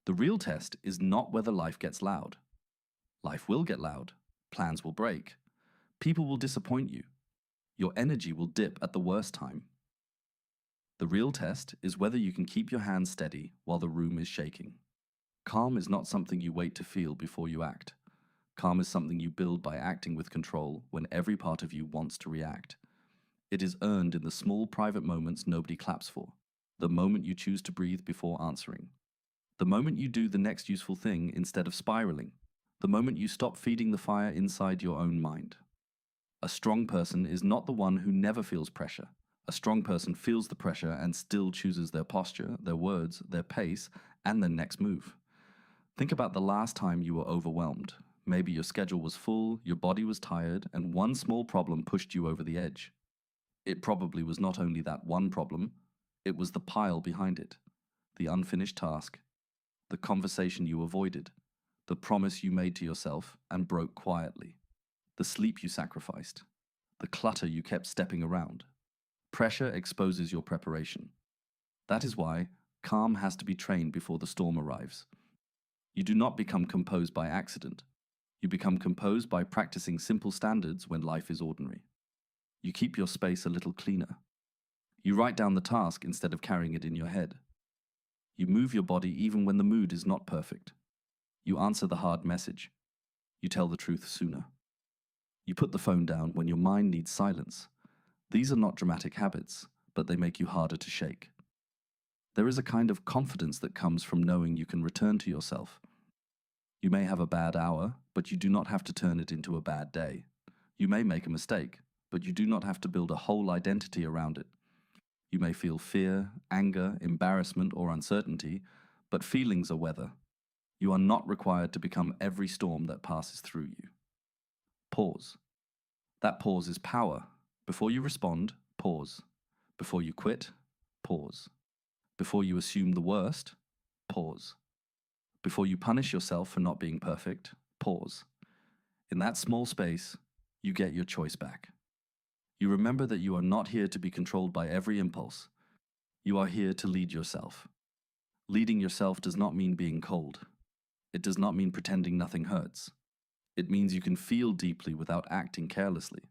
The real test is not whether life gets loud. Life will get loud. Plans will break. People will disappoint you. Your energy will dip at the worst time. The real test is whether you can keep your hands steady while the room is shaking. Calm is not something you wait to feel before you act. Calm is something you build by acting with control when every part of you wants to react. It is earned in the small private moments nobody claps for. The moment you choose to breathe before answering. The moment you do the next useful thing instead of spiraling. The moment you stop feeding the fire inside your own mind. A strong person is not the one who never feels pressure. A strong person feels the pressure and still chooses their posture, their words, their pace, and their next move. Think about the last time you were overwhelmed. Maybe your schedule was full, your body was tired, and one small problem pushed you over the edge. It probably was not only that one problem, it was the pile behind it, the unfinished task, the conversation you avoided, the promise you made to yourself and broke quietly, the sleep you sacrificed, the clutter you kept stepping around. Pressure exposes your preparation. That is why calm has to be trained before the storm arrives. You do not become composed by accident. You become composed by practicing simple standards when life is ordinary. You keep your space a little cleaner. You write down the task instead of carrying it in your head. You move your body even when the mood is not perfect. You answer the hard message. You tell the truth sooner. You put the phone down when your mind needs silence. These are not dramatic habits, but they make you harder to shake. There is a kind of confidence that comes from knowing you can return to yourself. You may have a bad hour, but you do not have to turn it into a bad day. You may make a mistake, but you do not have to build a whole identity around it. You may feel fear, anger, embarrassment, or uncertainty, but feelings are weather. You are not required to become every storm that passes through you. Pause. That pause is power. Before you respond, pause. Before you quit, pause. Before you assume the worst, pause. Before you punish yourself for not being perfect, pause. In that small space, you get your choice back. You remember that you are not here to be controlled by every impulse. You are here to lead yourself. Leading yourself does not mean being cold. It does not mean pretending nothing hurts. It means you can feel deeply without acting carelessly.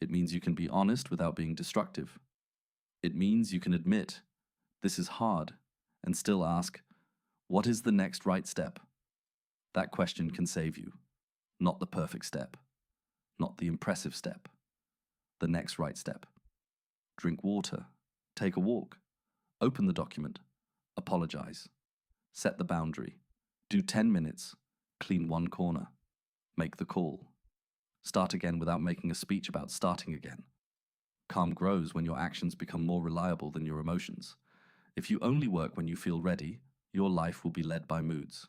It means you can be honest without being destructive. It means you can admit, this is hard, and still ask, what is the next right step? That question can save you. Not the perfect step. Not the impressive step. The next right step. Drink water. Take a walk. Open the document. Apologize. Set the boundary. Do 10 minutes. Clean one corner. Make the call. Start again without making a speech about starting again. Calm grows when your actions become more reliable than your emotions. If you only work when you feel ready, your life will be led by moods.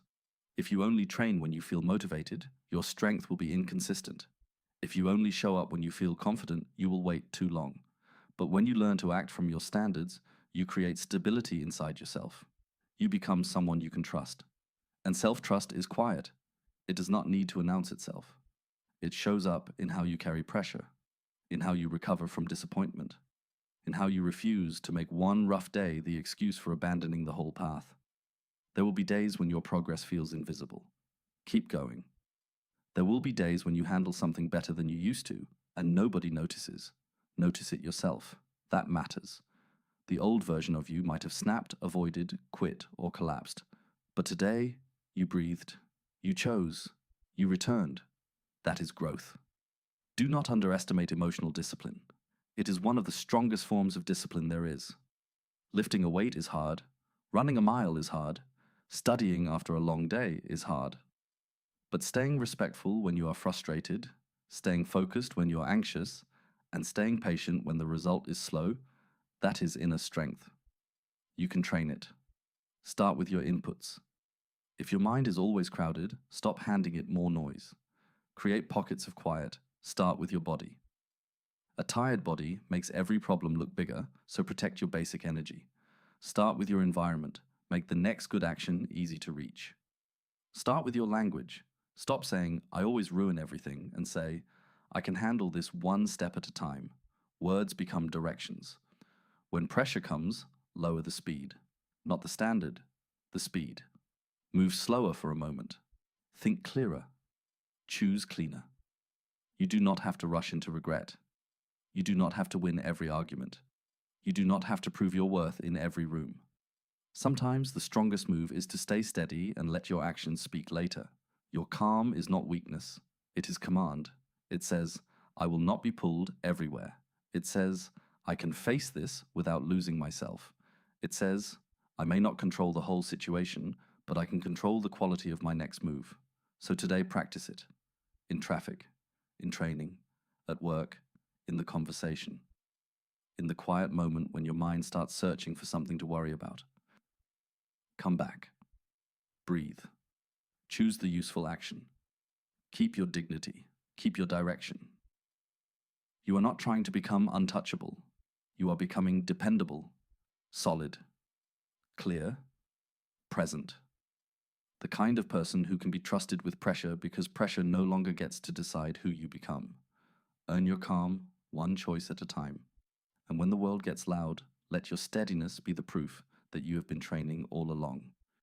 If you only train when you feel motivated, your strength will be inconsistent. If you only show up when you feel confident, you will wait too long. But when you learn to act from your standards, you create stability inside yourself. You become someone you can trust. And self-trust is quiet. It does not need to announce itself. It shows up in how you carry pressure, in how you recover from disappointment, in how you refuse to make one rough day the excuse for abandoning the whole path. There will be days when your progress feels invisible. Keep going. There will be days when you handle something better than you used to, and nobody notices. Notice it yourself. That matters. The old version of you might have snapped, avoided, quit, or collapsed. But today, you breathed. You chose. You returned. That is growth. Do not underestimate emotional discipline. It is one of the strongest forms of discipline there is. Lifting a weight is hard. Running a mile is hard. Studying after a long day is hard. But staying respectful when you are frustrated, staying focused when you are anxious, and staying patient when the result is slow, that is inner strength. You can train it. Start with your inputs. If your mind is always crowded, stop handing it more noise. Create pockets of quiet. Start with your body. A tired body makes every problem look bigger, so protect your basic energy. Start with your environment. Make the next good action easy to reach. Start with your language. Stop saying, I always ruin everything, and say, I can handle this one step at a time. Words become directions. When pressure comes, lower the speed. Not the standard, the speed. Move slower for a moment. Think clearer. Choose cleaner. You do not have to rush into regret. You do not have to win every argument. You do not have to prove your worth in every room. Sometimes the strongest move is to stay steady and let your actions speak later. Your calm is not weakness. It is command. It says, I will not be pulled everywhere. It says, I can face this without losing myself. It says, I may not control the whole situation, but I can control the quality of my next move. So today, practice it. In traffic, in training, at work, in the conversation. In the quiet moment when your mind starts searching for something to worry about. Come back. Breathe. Choose the useful action. Keep your dignity. Keep your direction. You are not trying to become untouchable. You are becoming dependable, solid, clear, present. The kind of person who can be trusted with pressure because pressure no longer gets to decide who you become. Earn your calm, one choice at a time. And when the world gets loud, let your steadiness be the proof that you have been training all along.